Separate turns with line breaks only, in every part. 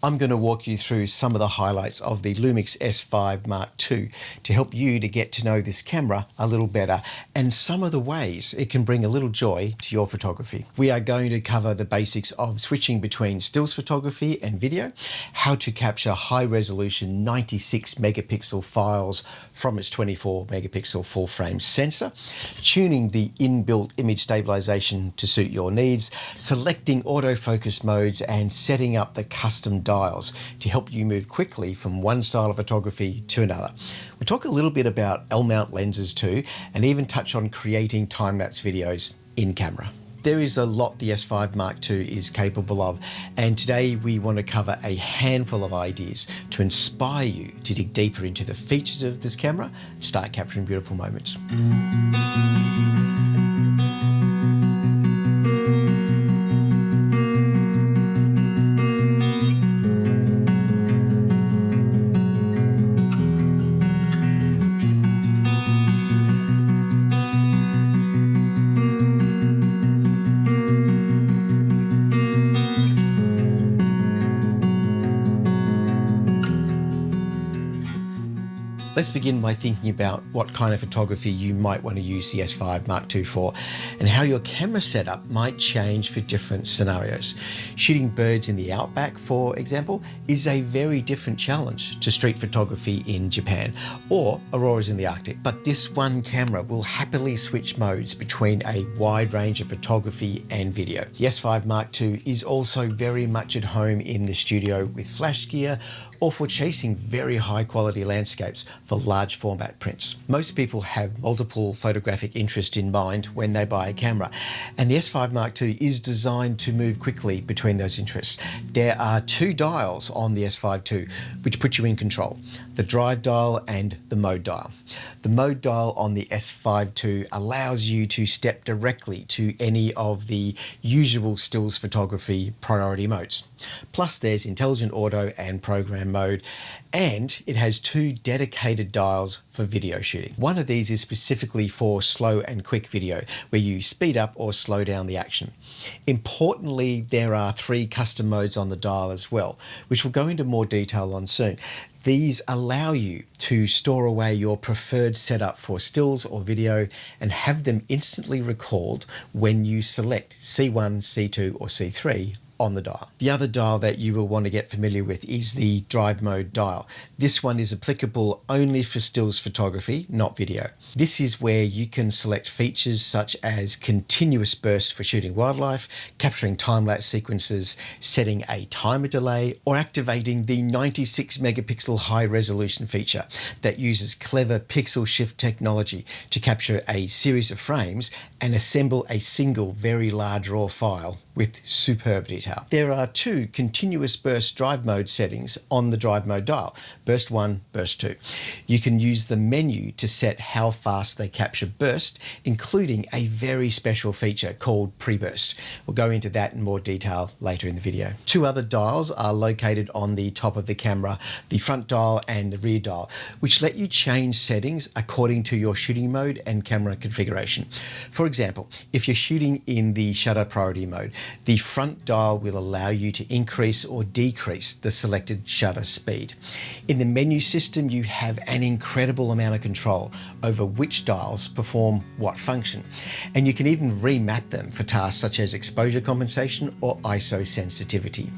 I'm going to walk you through some of the highlights of the LUMIX S5 Mark II to help you to get to know this camera a little better and some of the ways it can bring a little joy to your photography. We are going to cover the basics of switching between stills photography and video, how to capture high resolution 96 megapixel files from its 24 megapixel full frame sensor, tuning the inbuilt image stabilisation to suit your needs, selecting autofocus modes and setting up the custom dials to help you move quickly from one style of photography to another. We'll talk a little bit about L-mount lenses too, and even touch on creating time-lapse videos in camera. There is a lot the S5 Mark II is capable of, and today we want to cover a handful of ideas to inspire you to dig deeper into the features of this camera and start capturing beautiful moments. Let's begin by thinking about what kind of photography you might want to use the S5 Mark II for and how your camera setup might change for different scenarios. Shooting birds in the outback, for example, is a very different challenge to street photography in Japan or auroras in the Arctic. But this one camera will happily switch modes between a wide range of photography and video. The S5 Mark II is also very much at home in the studio with flash gear or for chasing very high quality landscapes for large format prints. Most people have multiple photographic interests in mind when they buy a camera, and the S5 Mark II is designed to move quickly between those interests. There are two dials on the S5 II which put you in control: the drive dial and the mode dial. The mode dial on the S5 II allows you to step directly to any of the usual stills photography priority modes. Plus there's intelligent auto and program mode, and it has two dedicated dials for video shooting. One of these is specifically for slow and quick video, where you speed up or slow down the action. Importantly, there are three custom modes on the dial as well, which we'll go into more detail on soon. These allow you to store away your preferred setup for stills or video and have them instantly recalled when you select C1, C2 or C3 on the dial. The other dial that you will want to get familiar with is the drive mode dial. This one is applicable only for stills photography, not video. This is where you can select features such as continuous burst for shooting wildlife, capturing time-lapse sequences, setting a timer delay, or activating the 96 megapixel high resolution feature that uses clever pixel shift technology to capture a series of frames and assemble a single very large raw file with superb detail. There are two continuous burst drive mode settings on the drive mode dial: burst 1, burst 2. You can use the menu to set how fast they capture burst, including a very special feature called pre-burst. We'll go into that in more detail later in the video. Two other dials are located on the top of the camera, the front dial and the rear dial, which let you change settings according to your shooting mode and camera configuration. For example, if you're shooting in the shutter priority mode, the front dial will allow you to increase or decrease the selected shutter speed. In the menu system, you have an incredible amount of control over which dials perform what function, and you can even remap them for tasks such as exposure compensation or ISO sensitivity.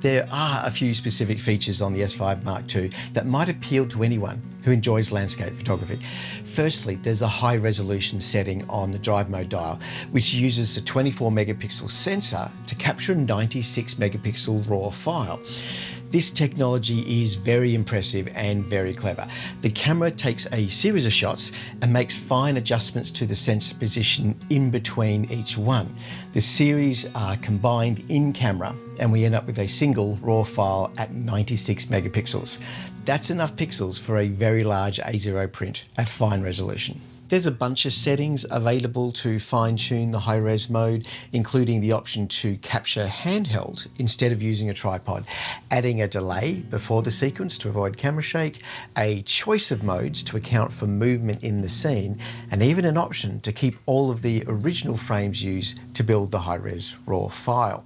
There are a few specific features on the S5 Mark II that might appeal to anyone who enjoys landscape photography. Firstly, there's a high resolution setting on the drive mode dial, which uses the 24 megapixel sensor to capture a 96 megapixel raw file. This technology is very impressive and very clever. The camera takes a series of shots and makes fine adjustments to the sensor position in between each one. The series are combined in camera and we end up with a single raw file at 96 megapixels. That's enough pixels for a very large A0 print at fine resolution. There's a bunch of settings available to fine-tune the high-res mode, including the option to capture handheld instead of using a tripod, adding a delay before the sequence to avoid camera shake, a choice of modes to account for movement in the scene, and even an option to keep all of the original frames used to build the high-res RAW file.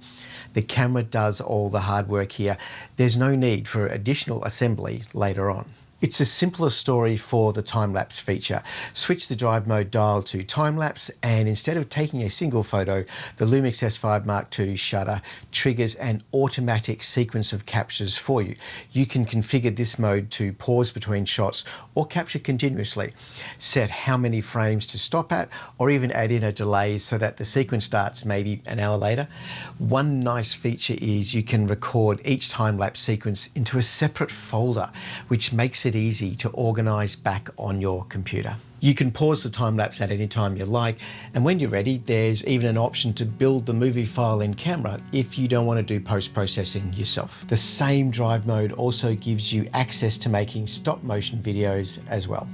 The camera does all the hard work here. There's no need for additional assembly later on. It's a simpler story for the time-lapse feature. Switch the drive mode dial to time-lapse, and instead of taking a single photo, the LUMIX S5 Mark II shutter triggers an automatic sequence of captures for you. You can configure this mode to pause between shots or capture continuously. Set how many frames to stop at, or even add in a delay so that the sequence starts maybe an hour later. One nice feature is you can record each time-lapse sequence into a separate folder, which makes it easy to organize back on your computer. You can pause the time-lapse at any time you like, and when you're ready, there's even an option to build the movie file in camera if you don't want to do post-processing yourself. The same drive mode also gives you access to making stop-motion videos as well.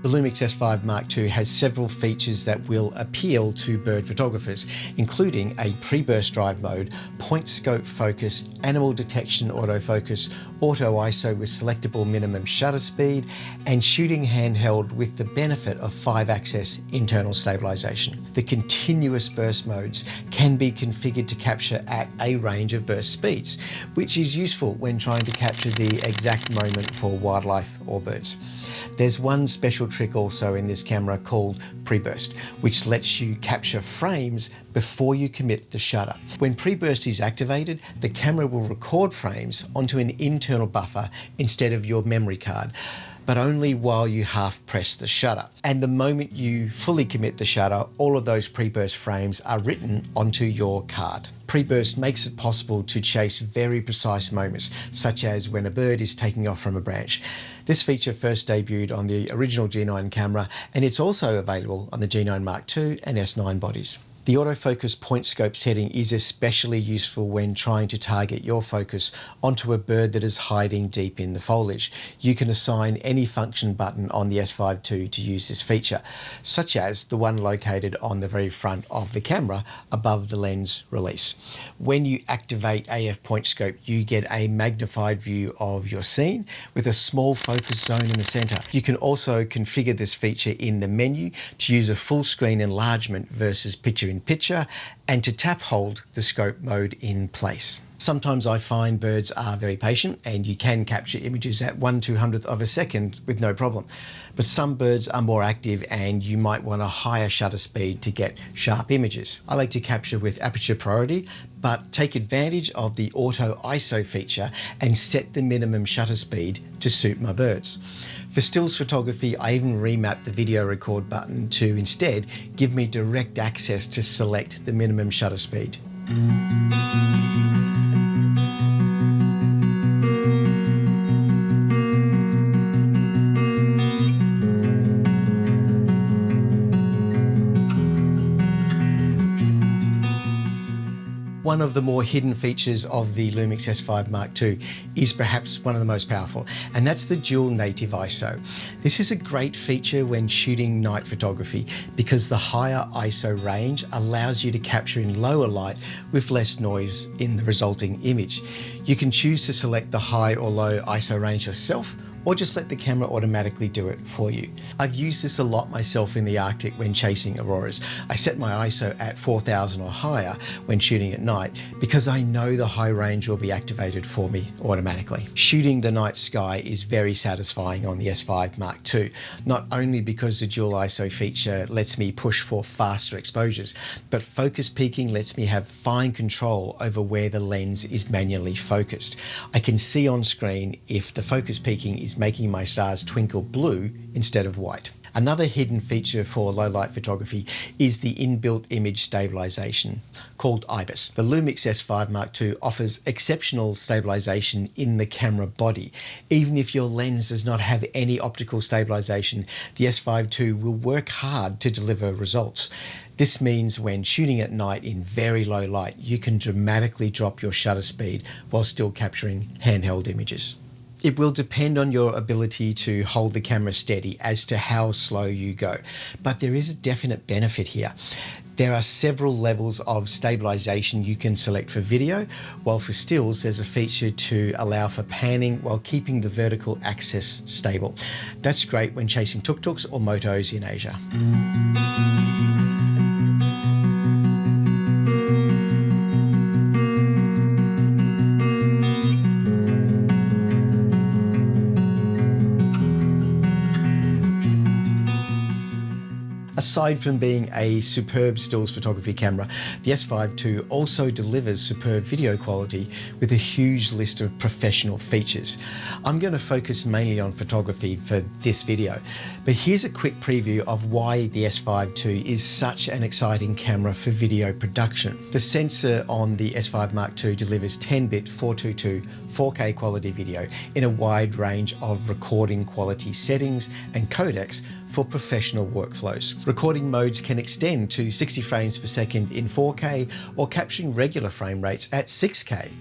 The LUMIX S5 Mark II has several features that will appeal to bird photographers, including a pre-burst drive mode, point scope focus, animal detection autofocus, auto ISO with selectable minimum shutter speed, and shooting handheld with the benefit of 5-axis internal stabilisation. The continuous burst modes can be configured to capture at a range of burst speeds, which is useful when trying to capture the exact moment for wildlife or birds. There's one special trick also in this camera called pre-burst, which lets you capture frames before you commit the shutter. When pre-burst is activated, the camera will record frames onto an internal buffer instead of your memory card, but only while you half press the shutter. And the moment you fully commit the shutter, all of those pre-burst frames are written onto your card. Pre-burst makes it possible to chase very precise moments, such as when a bird is taking off from a branch. This feature first debuted on the original G9 camera, and it's also available on the G9 Mark II and S9 bodies. The autofocus point scope setting is especially useful when trying to target your focus onto a bird that is hiding deep in the foliage. You can assign any function button on the S5II to use this feature, such as the one located on the very front of the camera above the lens release. When you activate AF point scope, you get a magnified view of your scene with a small focus zone in the center. You can also configure this feature in the menu to use a full screen enlargement versus picture-in-picture, and to tap hold the scope mode in place. Sometimes I find birds are very patient and you can capture images at 1/200th of a second with no problem. But some birds are more active and you might want a higher shutter speed to get sharp images. I like to capture with aperture priority, but take advantage of the auto ISO feature and set the minimum shutter speed to suit my birds. For stills photography, I even remapped the video record button to instead give me direct access to select the minimum shutter speed. One of the more hidden features of the LUMIX S5 Mark II is perhaps one of the most powerful, and that's the dual native ISO. This is a great feature when shooting night photography because the higher ISO range allows you to capture in lower light with less noise in the resulting image. You can choose to select the high or low ISO range yourself, or just let the camera automatically do it for you. I've used this a lot myself in the Arctic when chasing auroras. I set my ISO at 4000 or higher when shooting at night because I know the high range will be activated for me automatically. Shooting the night sky is very satisfying on the S5 Mark II, not only because the dual ISO feature lets me push for faster exposures, but focus peaking lets me have fine control over where the lens is manually focused. I can see on screen if the focus peaking is making my stars twinkle blue instead of white. Another hidden feature for low light photography is the inbuilt image stabilisation, called IBIS. The LUMIX S5 Mark II offers exceptional stabilisation in the camera body. Even if your lens does not have any optical stabilisation, the S5 II will work hard to deliver results. This means when shooting at night in very low light, you can dramatically drop your shutter speed while still capturing handheld images. It will depend on your ability to hold the camera steady as to how slow you go, but there is a definite benefit here. There are several levels of stabilisation you can select for video, while for stills there's a feature to allow for panning while keeping the vertical axis stable. That's great when chasing tuk-tuks or motos in Asia. Aside from being a superb stills photography camera, the S5 II also delivers superb video quality with a huge list of professional features. I'm going to focus mainly on photography for this video, but here's a quick preview of why the S5 II is such an exciting camera for video production. The sensor on the S5 Mark II delivers 10-bit 422 4K quality video in a wide range of recording quality settings and codecs for professional workflows. Recording modes can extend to 60 frames per second in 4K or capturing regular frame rates at 6K.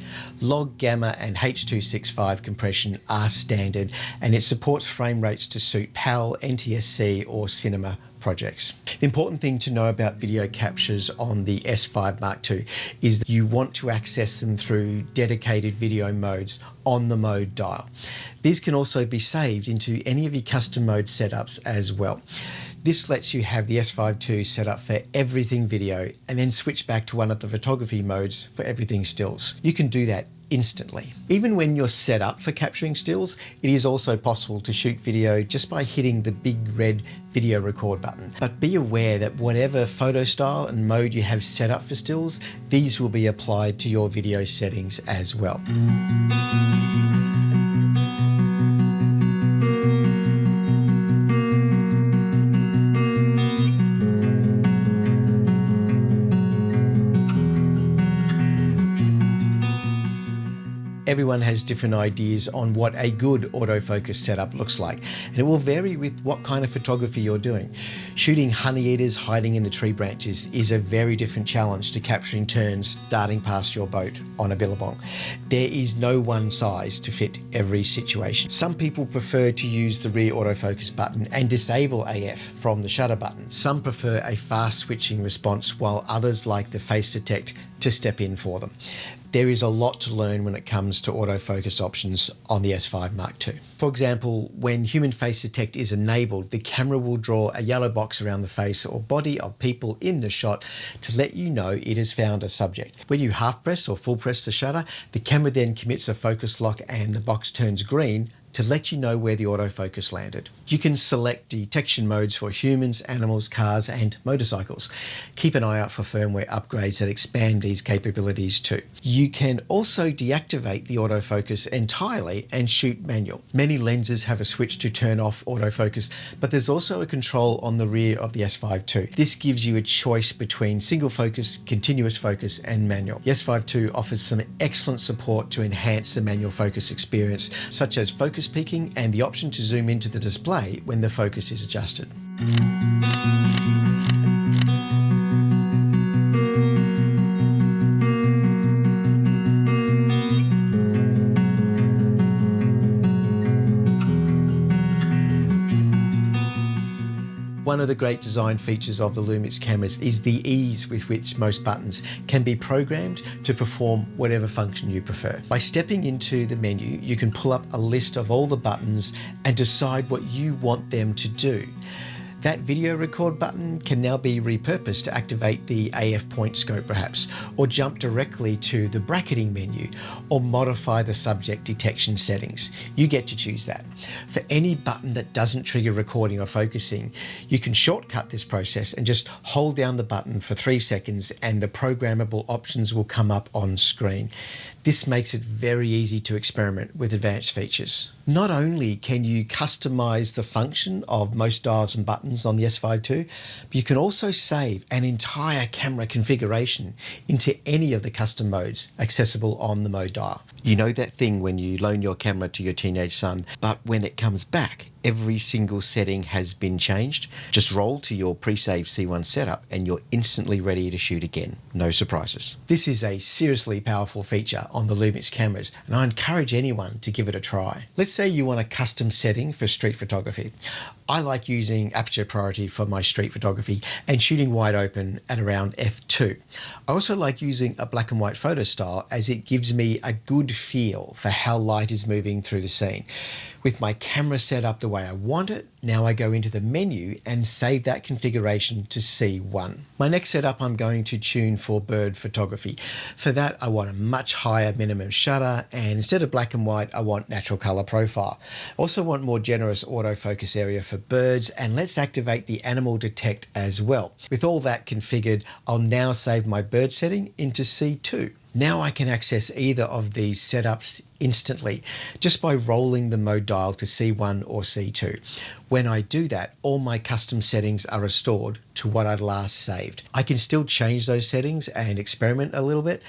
Log, gamma and H.265 compression are standard, and it supports frame rates to suit PAL, NTSC or cinema projects. The important thing to know about video captures on the S5 Mark II is that you want to access them through dedicated video modes on the mode dial. These can also be saved into any of your custom mode setups as well. This lets you have the S5 II set up for everything video and then switch back to one of the photography modes for everything stills. You can do that instantly. Even when you're set up for capturing stills, it is also possible to shoot video just by hitting the big red video record button. But be aware that whatever photo style and mode you have set up for stills, these will be applied to your video settings as well. Everyone has different ideas on what a good autofocus setup looks like, and it will vary with what kind of photography you're doing. Shooting honey eaters hiding in the tree branches is a very different challenge to capturing terns darting past your boat on a billabong. There is no one size to fit every situation. Some people prefer to use the rear autofocus button and disable AF from the shutter button. Some prefer a fast switching response, while others like the face detect to step in for them. There is a lot to learn when it comes to autofocus options on the S5 Mark II. For example, when human face detect is enabled, the camera will draw a yellow box around the face or body of people in the shot to let you know it has found a subject. When you half press or full press the shutter, the camera then commits a focus lock and the box turns green to let you know where the autofocus landed. You can select detection modes for humans, animals, cars and motorcycles. Keep an eye out for firmware upgrades that expand these capabilities too. You can also deactivate the autofocus entirely and shoot manual. Many lenses have a switch to turn off autofocus, but there's also a control on the rear of the S5 II. This gives you a choice between single focus, continuous focus and manual. The S5 II offers some excellent support to enhance the manual focus experience, such as focus peaking and the option to zoom into the display when the focus is adjusted. One of the great design features of the LUMIX cameras is the ease with which most buttons can be programmed to perform whatever function you prefer. By stepping into the menu, you can pull up a list of all the buttons and decide what you want them to do. That video record button can now be repurposed to activate the AF point scope perhaps, or jump directly to the bracketing menu, or modify the subject detection settings. You get to choose that. For any button that doesn't trigger recording or focusing, you can shortcut this process and just hold down the button for 3 seconds and the programmable options will come up on screen. This makes it very easy to experiment with advanced features. Not only can you customize the function of most dials and buttons on the S5II, but you can also save an entire camera configuration into any of the custom modes accessible on the mode dial. You know that thing when you loan your camera to your teenage son, but when it comes back, every single setting has been changed? Just roll to your pre-saved C1 setup and you're instantly ready to shoot again. No surprises. This is a seriously powerful feature on the LUMIX cameras, and I encourage anyone to give it a try. Let's say you want a custom setting for street photography. I like using aperture priority for my street photography and shooting wide open at around f2. I also like using a black and white photo style as it gives me a good feel for how light is moving through the scene. With my camera set up the way I want it, now I go into the menu and save that configuration to C1. My next setup I'm going to tune for bird photography. For that I want a much higher minimum shutter, and instead of black and white I want natural color profile. I also want more generous autofocus area for birds, and let's activate the animal detect as well. With all that configured, I'll now save my bird setting into C2. Now I can access either of these setups instantly just by rolling the mode dial to C1 or C2. When I do that, all my custom settings are restored to what I'd last saved. I can still change those settings and experiment a little bit,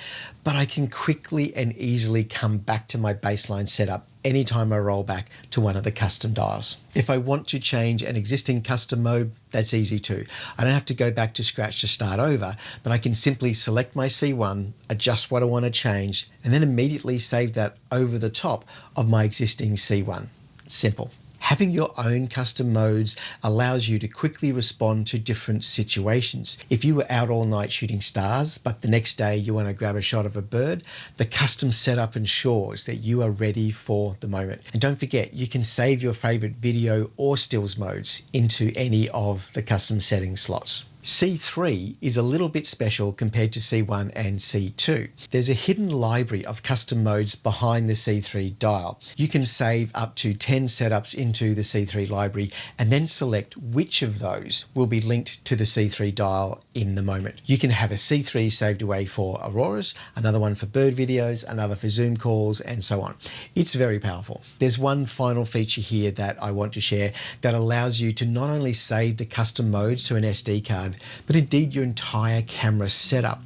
but I can quickly and easily come back to my baseline setup anytime I roll back to one of the custom dials. If I want to change an existing custom mode, that's easy too. I don't have to go back to scratch to start over, but I can simply select my C1, adjust what I want to change, and then immediately save that over the top of my existing C1. Simple. Having your own custom modes allows you to quickly respond to different situations. If you were out all night shooting stars, but the next day you want to grab a shot of a bird, the custom setup ensures that you are ready for the moment. And don't forget, you can save your favorite video or stills modes into any of the custom settings slots. C3 is a little bit special compared to C1 and C2. There's a hidden library of custom modes behind the C3 dial. You can save up to 10 setups into the C3 library and then select which of those will be linked to the C3 dial in the moment. You can have a C3 saved away for auroras, another one for bird videos, another for Zoom calls, and so on. It's very powerful. There's one final feature here that I want to share that allows you to not only save the custom modes to an SD card, but indeed your entire camera setup.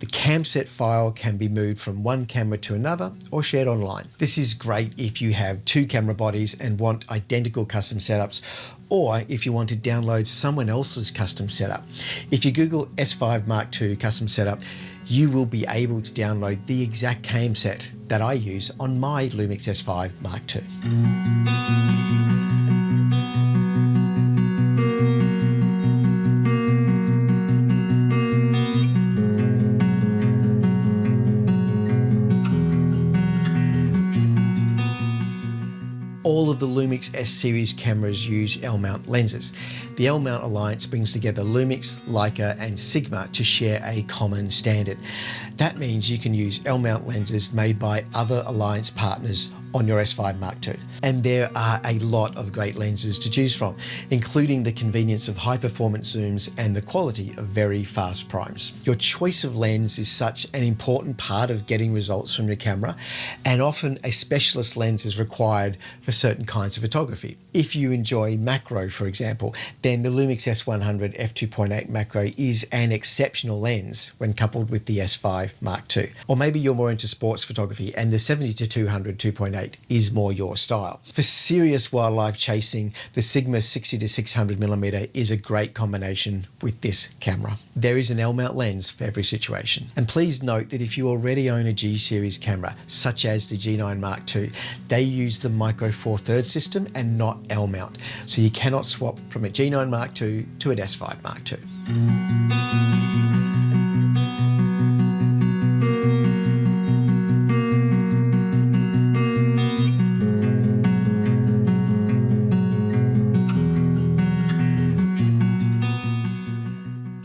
The camset file can be moved from one camera to another or shared online. This is great if you have two camera bodies and want identical custom setups, or if you want to download someone else's custom setup. If you Google S5 Mark II custom setup, you will be able to download the exact camset that I use on my LUMIX S5 Mark II. All of the LUMIX S series cameras use L-mount lenses. The L-mount alliance brings together LUMIX, Leica and Sigma to share a common standard. That means you can use L-mount lenses made by other alliance partners on your S5 Mark II. And there are a lot of great lenses to choose from, including the convenience of high-performance zooms and the quality of very fast primes. Your choice of lens is such an important part of getting results from your camera, and often a specialist lens is required for certain kinds of photography. If you enjoy macro, for example, then the LUMIX S100 f2.8 macro is an exceptional lens when coupled with the S5 Mark II. Or maybe you're more into sports photography and the 70-200 2.8 is more your style. For serious wildlife chasing, the Sigma 60-600mm is a great combination with this camera. There is an L-mount lens for every situation. And please note that if you already own a G series camera, such as the G9 Mark II, they use the Micro Four Thirds system and not L-mount. So you cannot swap from a G9 Mark II to an S5 Mark II.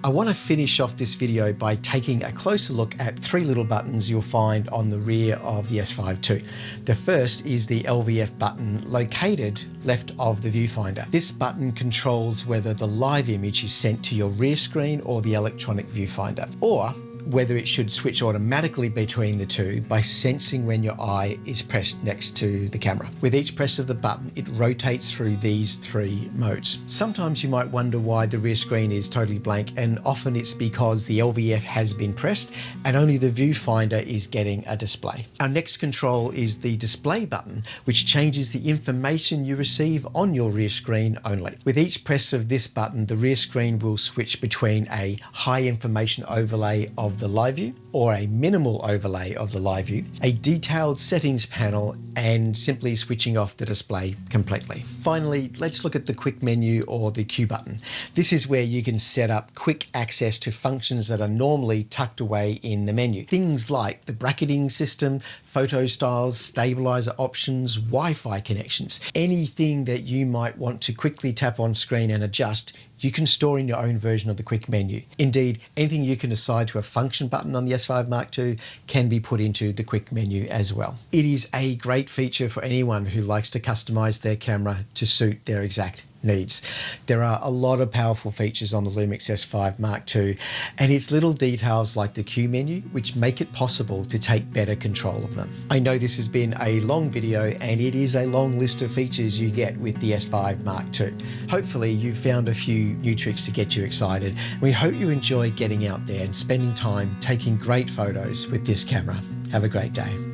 I want to finish off this video by taking a closer look at three little buttons you'll find on the rear of the S5II. The first is the LVF button located left of the viewfinder. This button controls whether the live image is sent to your rear screen or the electronic viewfinder, or whether it should switch automatically between the two by sensing when your eye is pressed next to the camera. With each press of the button, it rotates through these 3 modes. Sometimes you might wonder why the rear screen is totally blank, and often it's because the LVF has been pressed and only the viewfinder is getting a display. Our next control is the display button, which changes the information you receive on your rear screen only. With each press of this button, the rear screen will switch between a high information overlay of the live view or a minimal overlay of the live view, a detailed settings panel, and simply switching off the display completely. Finally, let's look at the quick menu or the Q button. This is where you can set up quick access to functions that are normally tucked away in the menu. Things like the bracketing system, photo styles, stabilizer options, Wi-Fi connections. Anything that you might want to quickly tap on screen and adjust, you can store in your own version of the quick menu. Indeed, anything you can assign to a function button on the S5 Mark II can be put into the quick menu as well. It is a great feature for anyone who likes to customize their camera to suit their exact needs. There are a lot of powerful features on the LUMIX S5 Mark II, and it's little details like the Q menu which make it possible to take better control of them. I know this has been a long video, and it is a long list of features you get with the S5 Mark II. Hopefully you've found a few new tricks to get you excited. We hope you enjoy getting out there and spending time taking great photos with this camera. Have a great day.